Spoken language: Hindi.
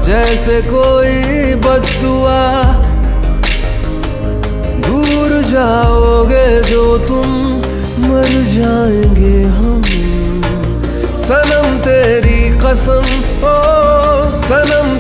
जैसे कोई बद्दुआ। दूर जाओगे जो तुम, मर जाएंगे हम। सनम तेरी कसम, ओ सनम